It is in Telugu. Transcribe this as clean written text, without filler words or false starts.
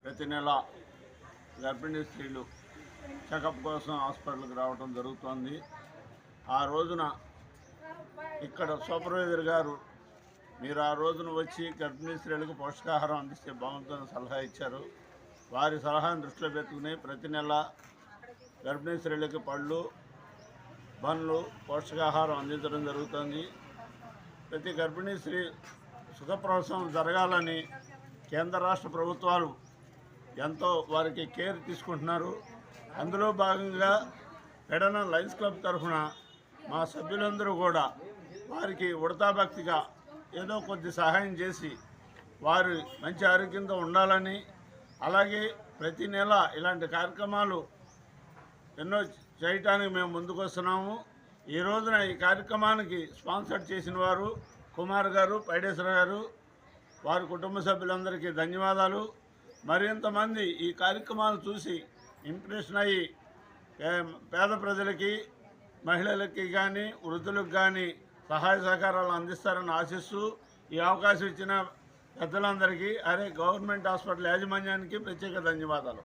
ప్రతి నెల గర్భిణీ స్త్రీలు చెకప్ కోసం హాస్పిటల్కి రావడం జరుగుతోంది. ఆ రోజున ఇక్కడ సూపర్వైజర్ గారు మీరు ఆ రోజున వచ్చి గర్భిణీ స్త్రీలకు పోషకాహారం అందిస్తే బాగుంటుందని సలహా ఇచ్చారు. వారి సలహాను దృష్టిలో పెట్టుకుని ప్రతి నెల గర్భిణీ స్త్రీలకి పళ్ళు, పండ్లు, పోషకాహారం అందించడం జరుగుతుంది. ప్రతి గర్భిణీ స్త్రీ సుఖప్రసవం జరగాలని కేంద్ర రాష్ట్ర ప్రభుత్వాలు ఎంతో వారికి కేర్ తీసుకుంటున్నారు. అందులో భాగంగా పెడన లయన్స్ క్లబ్ తరఫున మా సభ్యులందరూ కూడా వారికి ఉడతాభక్తిగా ఏదో కొద్ది సహాయం చేసి వారు మంచి ఆరోగ్యంతో ఉండాలని, అలాగే ప్రతి నెల ఇలాంటి కార్యక్రమాలు ఎన్నో చేయటానికి మేము ముందుకు వస్తున్నాము. ఈ రోజున ఈ కార్యక్రమానికి స్పాన్సర్ చేసిన వారు కుమార్ గారు, పైడేశ్వర గారు, వారి కుటుంబ సభ్యులందరికీ ధన్యవాదాలు. మరింతమంది ఈ కార్యక్రమాలు చూసి ఇంప్రెషన్ అయ్యి పేద ప్రజలకి, మహిళలకి కానీ వృద్ధులకు కానీ సహాయ సహకారాలు అందిస్తారని ఆశిస్తూ ఈ అవకాశం ఇచ్చిన పెద్దలందరికీ, గవర్నమెంట్ హాస్పిటల్ యాజమాన్యానికి ప్రత్యేక ధన్యవాదాలు.